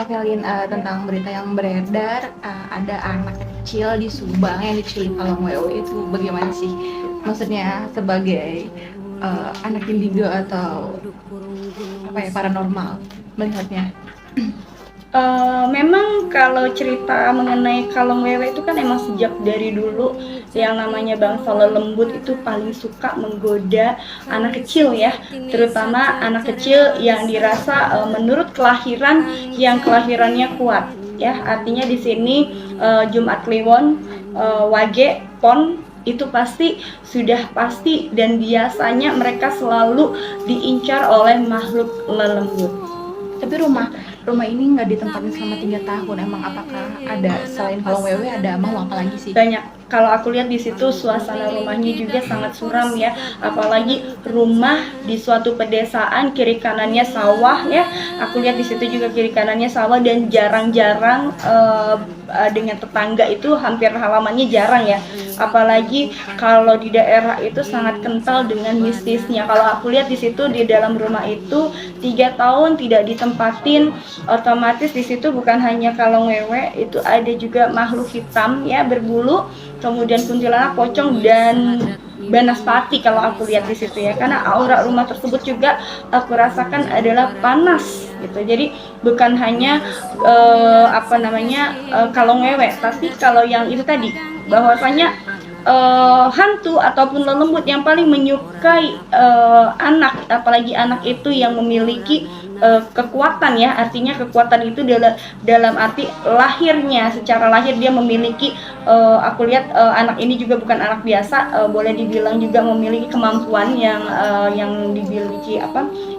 Kak Velin, tentang berita yang beredar, ada anak kecil di Subang yang diculik oleh WO itu bagaimana sih? Maksudnya sebagai anak indigo atau apa ya, paranormal melihatnya? Memang kalau cerita mengenai kalong wewe itu kan emang sejak dari dulu yang namanya bangsa lelembut itu paling suka menggoda anak kecil ya, terutama anak kecil yang dirasa menurut kelahiran yang kelahirannya kuat ya. Artinya di sini Jumat Kliwon, Wage, Pon itu pasti sudah pasti dan biasanya mereka selalu diincar oleh makhluk lelembut. Tapi rumah ini nggak ditempatin selama 3 tahun. Emang apakah ada selain kolong wewe ada mau apa lagi sih? Banyak. Kalau aku lihat di situ suasana rumahnya juga sangat suram ya, apalagi rumah di suatu pedesaan kiri kanannya sawah ya. Aku lihat di situ juga kiri kanannya sawah dan jarang-jarang dengan tetangga itu hampir halamannya jarang ya. Apalagi kalau di daerah itu sangat kental dengan mistisnya. Kalau aku lihat di situ di dalam rumah itu 3 tahun tidak ditempatin, otomatis di situ bukan hanya kalong wewe, itu ada juga makhluk hitam ya berbulu, kemudian kuntilanak, pocong dan banaspati kalau aku lihat di situ ya, karena aura rumah tersebut juga aku rasakan adalah panas gitu. Jadi bukan hanya kalong wewe, tapi kalau yang itu tadi bahwasanya hantu ataupun lelembut yang paling menyukai anak, apalagi anak itu yang memiliki kekuatan ya, artinya kekuatan itu dalam arti lahirnya, secara lahir dia memiliki aku lihat anak ini juga bukan anak biasa, boleh dibilang juga memiliki kemampuan yang dimiliki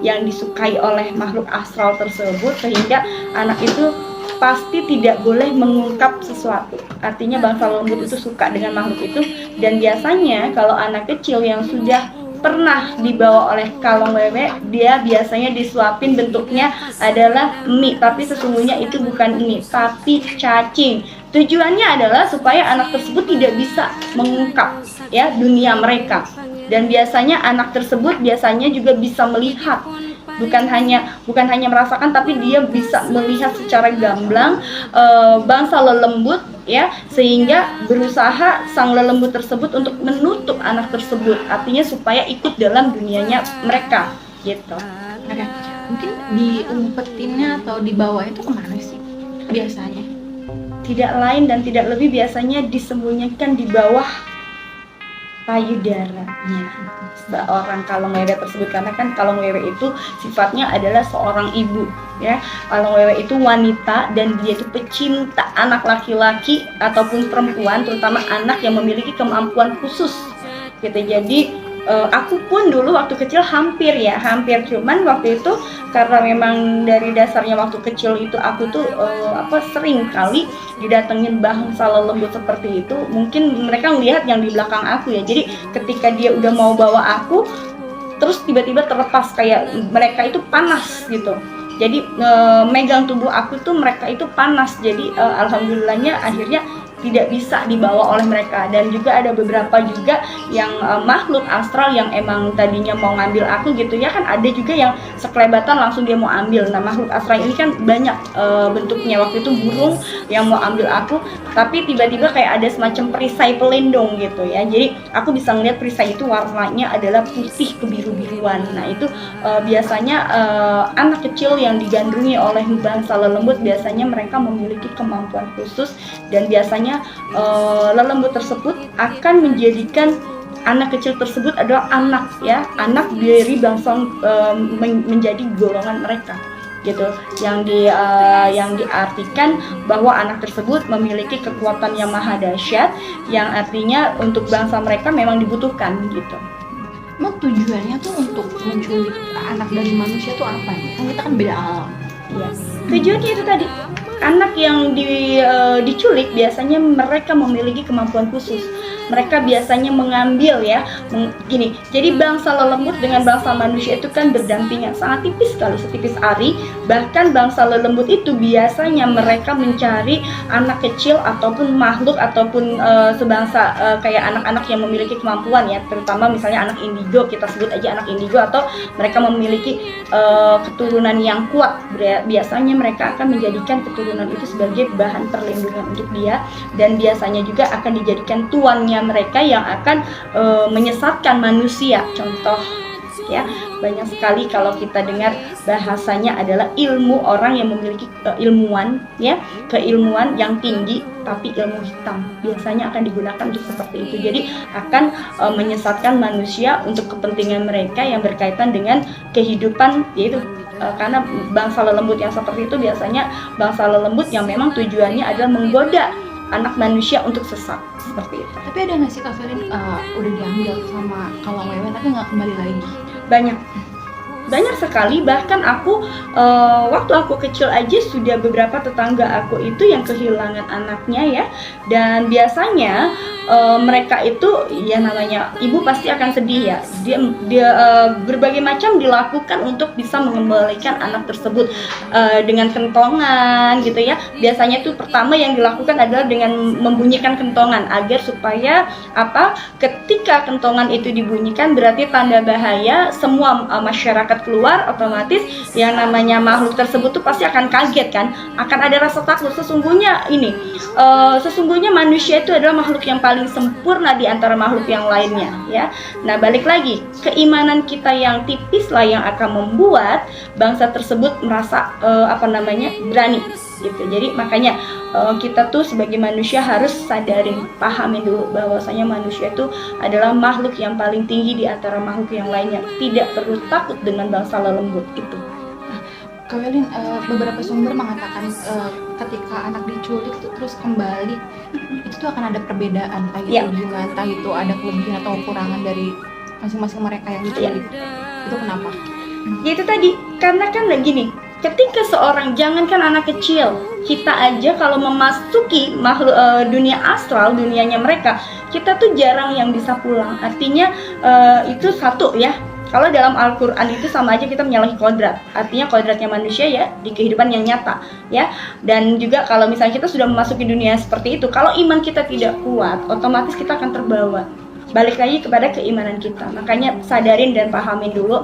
yang disukai oleh makhluk astral tersebut, sehingga anak itu pasti tidak boleh mengungkap sesuatu. Artinya bangsa lembut itu suka dengan makhluk itu, dan biasanya kalau anak kecil yang sudah pernah dibawa oleh kalong wewe, dia biasanya disuapin, bentuknya adalah mie, tapi sesungguhnya itu bukan mie tapi cacing. Tujuannya adalah supaya anak tersebut tidak bisa mengungkap ya dunia mereka, dan biasanya anak tersebut biasanya juga bisa melihat, bukan hanya merasakan, tapi dia bisa melihat secara gamblang bangsa lelembut ya, sehingga berusaha sang lelembut tersebut untuk menutup anak tersebut, artinya supaya ikut dalam dunianya mereka gitu. Oke. Mungkin diumpetinnya atau dibawa itu kemana sih biasanya? Tidak lain dan tidak lebih biasanya disembunyikan di bawah payudaranya seorang kalong wewe tersebut, karena kan kalong wewe itu sifatnya adalah seorang ibu ya. Kalong wewe itu wanita dan dia itu pecinta anak laki-laki ataupun perempuan, terutama anak yang memiliki kemampuan khusus gitu. Jadi aku pun dulu waktu kecil hampir, cuman waktu itu karena memang dari dasarnya waktu kecil itu aku tuh sering kali didatengin bangsa lelembut seperti itu. Mungkin mereka melihat yang di belakang aku ya, jadi ketika dia udah mau bawa aku terus tiba-tiba terlepas, kayak mereka itu panas gitu. Jadi megang tubuh aku tuh mereka itu panas. Jadi alhamdulillahnya akhirnya tidak bisa dibawa oleh mereka. Dan juga ada beberapa juga yang makhluk astral yang emang tadinya mau ngambil aku gitu ya, kan ada juga yang sekelebatan langsung dia mau ambil. Nah makhluk astral ini kan banyak bentuknya. Waktu itu burung yang mau ambil aku, tapi tiba-tiba kayak ada semacam perisai pelindung gitu ya, jadi aku bisa ngeliat perisai itu warnanya adalah putih kebiru-biruan. Nah itu biasanya anak kecil yang digandrungi oleh bangsa lelembut, biasanya mereka memiliki kemampuan khusus, dan biasanya lelembut tersebut akan menjadikan anak kecil tersebut adalah anak dari bangsa menjadi golongan mereka gitu, yang diartikan bahwa anak tersebut memiliki kekuatan yang maha dahsyat, yang artinya untuk bangsa mereka memang dibutuhkan gitu. Emang tujuannya tuh untuk menculik anak dari manusia tuh apa nih? Kan kita kan beda alam. Ya, tujuannya itu tadi, anak yang diculik biasanya mereka memiliki kemampuan khusus. mereka biasanya mengambil ya gini. Jadi bangsa lelembut dengan bangsa manusia itu kan berdampingan sangat tipis sekali, setipis ari. Bahkan bangsa lelembut itu biasanya mereka mencari anak kecil ataupun makhluk ataupun sebangsa kayak anak-anak yang memiliki kemampuan ya, terutama misalnya anak indigo, kita sebut aja anak indigo, atau mereka memiliki keturunan yang kuat. Biasanya mereka akan menjadikan keturunan itu sebagai bahan perlindungan untuk dia, dan biasanya juga akan dijadikan tuannya mereka yang akan menyesatkan manusia. Contoh ya, banyak sekali kalau kita dengar bahasanya adalah ilmu, orang yang memiliki ilmuwan ya, keilmuan yang tinggi tapi ilmu hitam biasanya akan digunakan untuk seperti itu. Jadi akan menyesatkan manusia untuk kepentingan mereka yang berkaitan dengan kehidupan, yaitu karena bangsa lelembut yang seperti itu biasanya bangsa lelembut yang memang tujuannya adalah menggoda anak manusia untuk sesat, seperti itu. Tapi ada nggak sih Kak Felin udah diambil sama kalau wewe tapi nggak kembali lagi? Banyak sekali. Bahkan aku waktu aku kecil aja sudah beberapa tetangga aku itu yang kehilangan anaknya ya. Dan biasanya mereka itu ya, namanya ibu pasti akan sedih ya. Dia berbagai macam dilakukan untuk bisa mengembalikan anak tersebut dengan kentongan gitu ya. Biasanya itu pertama yang dilakukan adalah dengan membunyikan kentongan agar supaya ketika kentongan itu dibunyikan berarti tanda bahaya, semua masyarakat keluar, otomatis yang namanya makhluk tersebut tuh pasti akan kaget kan, akan ada rasa takut. Sesungguhnya manusia itu adalah makhluk yang paling sempurna di antara makhluk yang lainnya ya. Nah, balik lagi, keimanan kita yang tipis lah yang akan membuat bangsa tersebut merasa berani gitu. Jadi makanya kita tuh sebagai manusia harus sadarin, pahamin dulu bahwasanya manusia itu adalah makhluk yang paling tinggi di antara makhluk yang lainnya. Tidak perlu takut dengan bangsa lelembut itu. Kak Felin, beberapa sumber mengatakan ketika anak diculik terus kembali itu tuh akan ada perbedaan, entah itu hubungan, entah itu ada kelebihan atau kekurangan dari masing-masing mereka yang diculik. Itu kenapa? Ya itu tadi, karena kan gini, ketika seorang, jangankan anak kecil, kita aja kalau memasuki makhluk dunia astral, dunianya mereka, kita tuh jarang yang bisa pulang. Artinya itu satu ya. Kalau dalam Al-Quran itu sama aja kita menyalahi kodrat. Artinya kodratnya manusia ya di kehidupan yang nyata ya. Dan juga kalau misalnya kita sudah memasuki dunia seperti itu, kalau iman kita tidak kuat, otomatis kita akan terbawa. Balik lagi kepada keimanan kita. Makanya sadarin dan pahamin dulu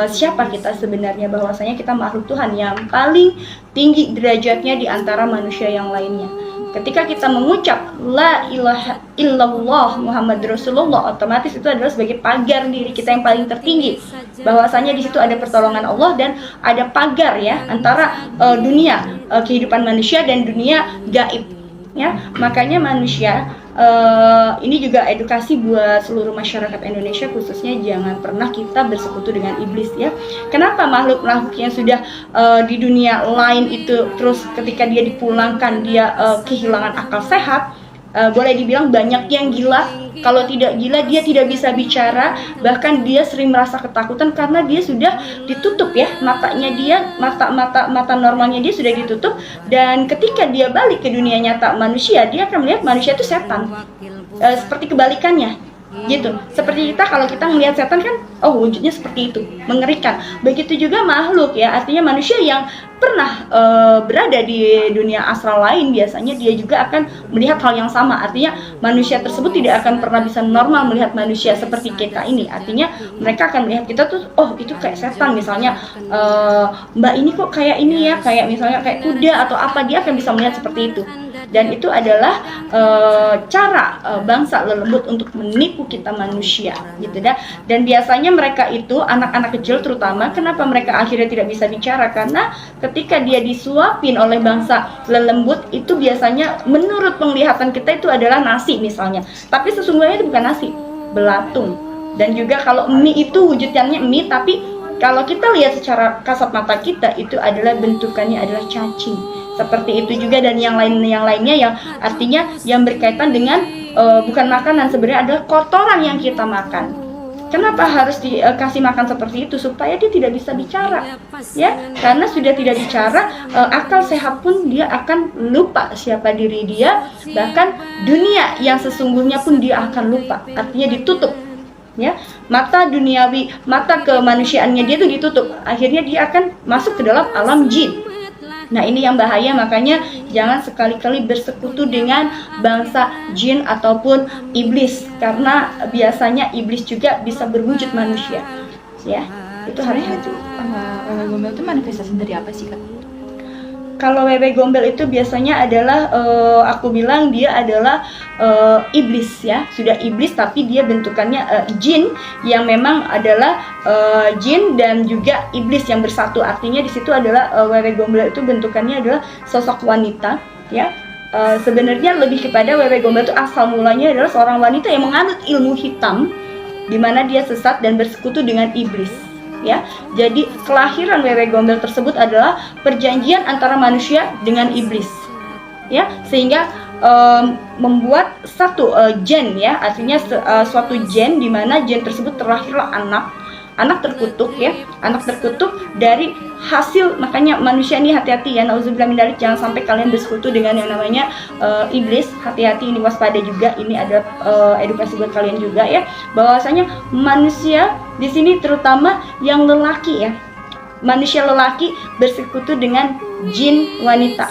siapa kita sebenarnya, bahwasanya kita makhluk Tuhan yang paling tinggi derajatnya di antara manusia yang lainnya. Ketika kita mengucap la ilaha illallah Muhammad Rasulullah, otomatis itu adalah sebagai pagar diri kita yang paling tertinggi. Bahwasanya di situ ada pertolongan Allah dan ada pagar ya antara dunia kehidupan manusia dan dunia gaib. Ya, makanya manusia ini juga edukasi buat seluruh masyarakat Indonesia, khususnya jangan pernah kita bersekutu dengan iblis ya. Kenapa makhluk-makhluk yang sudah di dunia lain itu terus ketika dia dipulangkan dia kehilangan akal sehat, boleh dibilang banyak yang gila. Kalau tidak gila dia tidak bisa bicara, bahkan dia sering merasa ketakutan karena dia sudah ditutup ya matanya, dia mata normalnya dia sudah ditutup. Dan ketika dia balik ke dunia nyata manusia, dia akan melihat manusia itu setan. Seperti kebalikannya gitu. Seperti kita, kalau kita melihat setan kan wujudnya seperti itu, mengerikan. Begitu juga makhluk ya, artinya manusia yang pernah berada di dunia astral lain, biasanya dia juga akan melihat hal yang sama. Artinya manusia tersebut tidak akan pernah bisa normal melihat manusia seperti kita ini. Artinya mereka akan melihat kita tuh, itu kayak setan misalnya, mbak ini kok kayak ini ya, kayak misalnya kayak kuda atau apa, dia akan bisa melihat seperti itu. Dan itu adalah cara bangsa lelembut untuk menipu kita manusia gitu dah. Dan biasanya mereka itu anak-anak kecil terutama, kenapa mereka akhirnya tidak bisa bicara, karena ketika dia disuapin oleh bangsa lelembut itu biasanya menurut penglihatan kita itu adalah nasi misalnya, tapi sesungguhnya itu bukan nasi, belatung. Dan juga kalau mie itu wujudnya mie, tapi kalau kita lihat secara kasat mata kita itu adalah bentukannya adalah cacing. Seperti itu juga, dan yang lainnya yang artinya yang berkaitan dengan bukan makanan, sebenarnya adalah kotoran yang kita makan. Kenapa harus dikasih makan seperti itu? Supaya dia tidak bisa bicara, ya. Karena sudah tidak bicara, akal sehat pun dia akan lupa siapa diri dia, bahkan dunia yang sesungguhnya pun dia akan lupa. Artinya ditutup, ya. Mata duniawi, mata kemanusiaannya dia itu ditutup. Akhirnya dia akan masuk ke dalam alam jin. Nah, ini yang bahaya, makanya jangan sekali-kali bersekutu dengan bangsa jin ataupun iblis, karena biasanya iblis juga bisa berwujud manusia. Ya, itu Sebenarnya harus itu wewe gombel itu manifestasi dari apa sih, Kak? Kalau wewe gombel itu biasanya adalah aku bilang dia adalah iblis, ya. Sudah iblis tapi dia bentukannya jin yang memang adalah jin dan juga iblis yang bersatu. Artinya di situ adalah wewe gombel itu bentukannya adalah sosok wanita, ya. Sebenarnya lebih kepada wewe gombel itu asal mulanya adalah seorang wanita yang menganut ilmu hitam, di mana dia sesat dan bersekutu dengan iblis. Ya, jadi kelahiran wewe gombel tersebut adalah perjanjian antara manusia dengan iblis, ya, sehingga membuat satu gen, ya, artinya suatu gen di mana gen tersebut terlahirlah anak terkutuk, ya, anak terkutuk dari hasil. Makanya manusia ini hati-hati, ya, nauzubillah min dzalik, jangan sampai kalian bersekutu dengan yang namanya iblis. Hati-hati, ini waspada juga, ini ada edukasi buat kalian juga, ya, bahwasanya manusia di sini terutama yang lelaki, ya, manusia lelaki bersekutu dengan jin wanita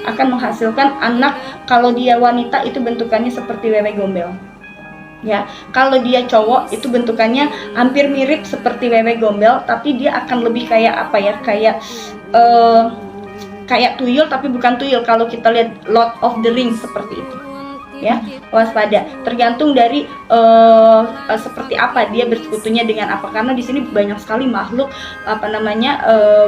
akan menghasilkan anak. Kalau dia wanita itu bentukannya seperti wewe gombel, ya. Kalau dia cowok itu bentukannya hampir mirip seperti wewe gombel, tapi dia akan lebih kayak apa, ya, kayak tuyul tapi bukan tuyul. Kalau kita lihat Lord of the Rings seperti itu, ya, waspada. Tergantung dari seperti apa dia bersekutunya dengan apa, karena di sini banyak sekali makhluk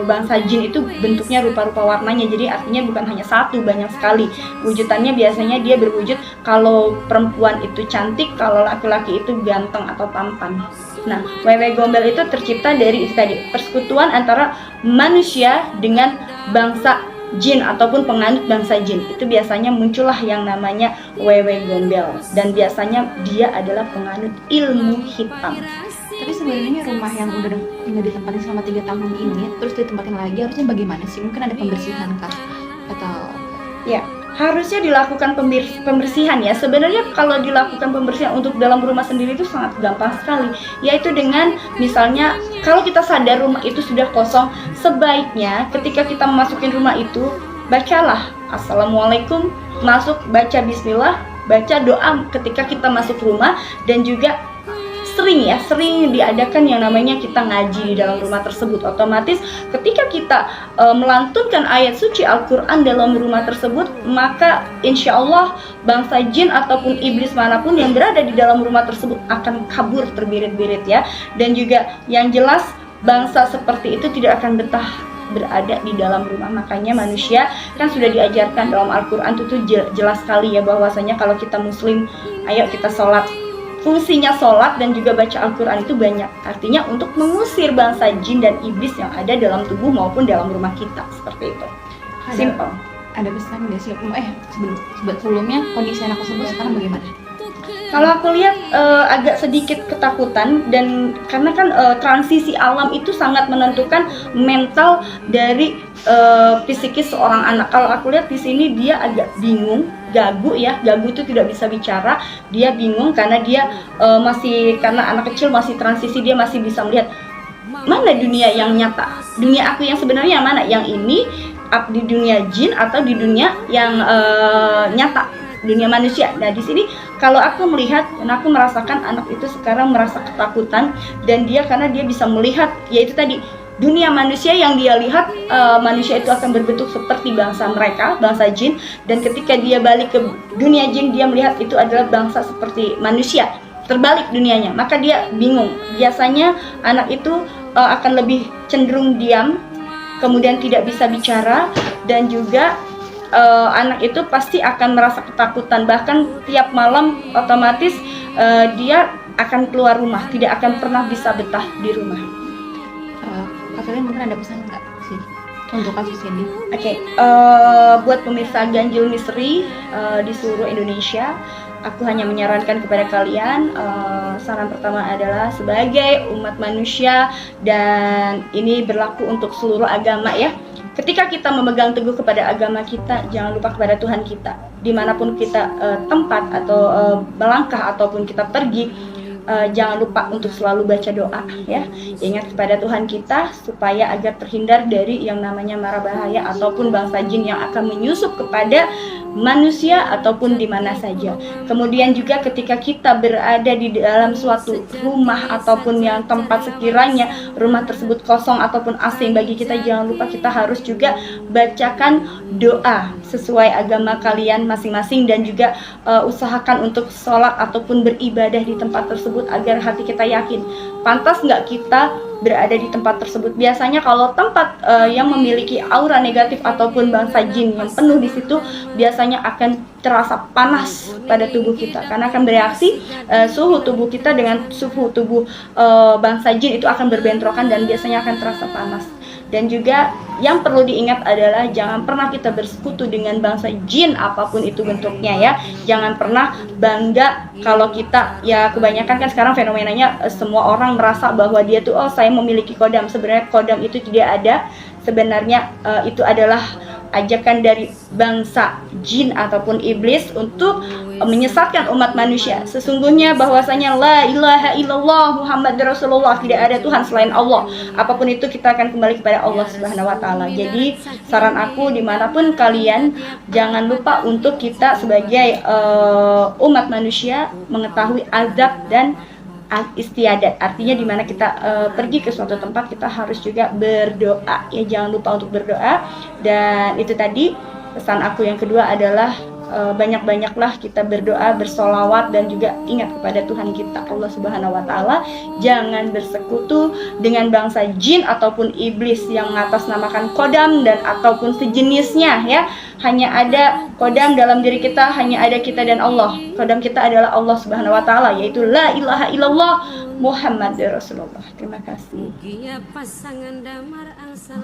bangsa jin itu bentuknya rupa-rupa warnanya, jadi artinya bukan hanya satu, banyak sekali wujudannya. Biasanya dia berwujud kalau perempuan itu cantik, kalau laki-laki itu ganteng atau tampan. Nah, wewe gombel itu tercipta dari itu tadi, persekutuan antara manusia dengan bangsa jin ataupun penganut bangsa jin. Itu biasanya muncullah yang namanya wewe gombel, dan biasanya dia adalah penganut ilmu hitam. Tapi sebenarnya rumah yang udah ditempatin selama 3 tahun ini terus ditempatin lagi harusnya bagaimana sih? Mungkin ada pembersihan kah? Atau Ya, harusnya dilakukan pembersihan, ya. Sebenarnya kalau dilakukan pembersihan untuk dalam rumah sendiri itu sangat gampang sekali, yaitu dengan misalnya kalau kita sadar rumah itu sudah kosong, sebaiknya ketika kita memasukin rumah itu bacalah assalamualaikum, masuk, baca bismillah, baca doa ketika kita masuk rumah, dan juga sering diadakan yang namanya kita ngaji di dalam rumah tersebut. Otomatis ketika kita melantunkan ayat suci Al-Quran dalam rumah tersebut, maka insya Allah bangsa jin ataupun iblis manapun yang berada di dalam rumah tersebut akan kabur terbirit-birit, ya. Dan juga yang jelas bangsa seperti itu tidak akan betah berada di dalam rumah. Makanya manusia kan sudah diajarkan dalam Al-Quran itu jelas sekali, ya, bahwasanya kalau kita muslim, ayo kita sholat. Fungsinya sholat dan juga baca Al-Quran itu banyak. Artinya untuk mengusir bangsa jin dan iblis yang ada dalam tubuh maupun dalam rumah kita. Seperti itu. Simple. ada pesan nggak sih? Sebelumnya kondisi anak tersebut sekarang bagaimana? Kalau aku lihat agak sedikit ketakutan, dan karena kan transisi alam itu sangat menentukan mental dari psikis seorang anak. Kalau aku lihat di sini dia agak bingung, gagu, ya. Gagu itu tidak bisa bicara. Dia bingung karena dia karena anak kecil masih transisi, dia masih bisa melihat mana dunia yang nyata, dunia aku yang sebenarnya yang mana, yang ini di dunia jin atau di dunia yang nyata, dunia manusia. Nah, di sini kalau aku melihat dan aku merasakan anak itu sekarang merasa ketakutan, dan dia karena dia bisa melihat, yaitu tadi dunia manusia yang dia lihat, manusia itu akan berbentuk seperti bangsa mereka, bangsa jin, dan ketika dia balik ke dunia jin, dia melihat itu adalah bangsa seperti manusia, terbalik dunianya, maka dia bingung. Biasanya anak itu akan lebih cenderung diam, kemudian tidak bisa bicara, dan juga anak itu pasti akan merasa ketakutan. Bahkan tiap malam otomatis dia akan keluar rumah, tidak akan pernah bisa betah di rumah. Kalian mungkin ada pesan nggak sih untuk kasus ini? Oke, buat pemirsa Ganjil Misteri di seluruh Indonesia, aku hanya menyarankan kepada kalian, saran pertama adalah sebagai umat manusia, dan ini berlaku untuk seluruh agama ya. Ketika kita memegang teguh kepada agama kita, jangan lupa kepada Tuhan kita. Dimanapun kita tempat atau melangkah ataupun kita pergi, jangan lupa untuk selalu baca doa ya. Ingat kepada Tuhan kita supaya agar terhindar dari yang namanya mara bahaya ataupun bangsa jin yang akan menyusup kepada manusia ataupun di mana saja. Kemudian juga ketika kita berada di dalam suatu rumah ataupun yang tempat sekiranya rumah tersebut kosong ataupun asing bagi kita, jangan lupa kita harus juga bacakan doa sesuai agama kalian masing-masing, dan juga usahakan untuk sholat ataupun beribadah di tempat tersebut agar hati kita yakin pantas nggak kita berada di tempat tersebut. Biasanya kalau tempat yang memiliki aura negatif ataupun bangsa jin yang penuh di situ, biasanya akan terasa panas pada tubuh kita karena akan bereaksi suhu tubuh kita dengan suhu tubuh bangsa jin itu akan berbentrokan dan biasanya akan terasa panas. Dan juga yang perlu diingat adalah jangan pernah kita bersekutu dengan bangsa jin apapun itu bentuknya ya. Jangan pernah bangga kalau kita, ya kebanyakan kan sekarang fenomenanya semua orang merasa bahwa dia tuh saya memiliki kodam. Sebenarnya kodam itu tidak ada. Sebenarnya itu adalah ajakan dari bangsa jin ataupun iblis untuk menyesatkan umat manusia. Sesungguhnya bahwasanya la ilaha illallah Muhammad Rasulullah, tidak ada Tuhan selain Allah. Apapun itu kita akan kembali kepada Allah Subhanahu wa taala. Jadi saran aku dimanapun kalian, jangan lupa untuk kita sebagai umat manusia mengetahui azab dan istiadat. Artinya dimana kita pergi ke suatu tempat, kita harus juga berdoa ya, jangan lupa untuk berdoa. Dan itu tadi pesan aku yang kedua adalah banyak-banyaklah kita berdoa, bersolawat, dan juga ingat kepada Tuhan kita Allah Subhanahu wa taala. Jangan bersekutu dengan bangsa jin ataupun iblis yang mengatasnamakan kodam dan ataupun sejenisnya ya. Hanya ada kodam dalam diri kita, hanya ada kita dan Allah. Kodam kita adalah Allah Subhanahu wa taala, yaitu la ilaha illallah Muhammad Rasulullah. Terima kasih. Pasangan damar angsal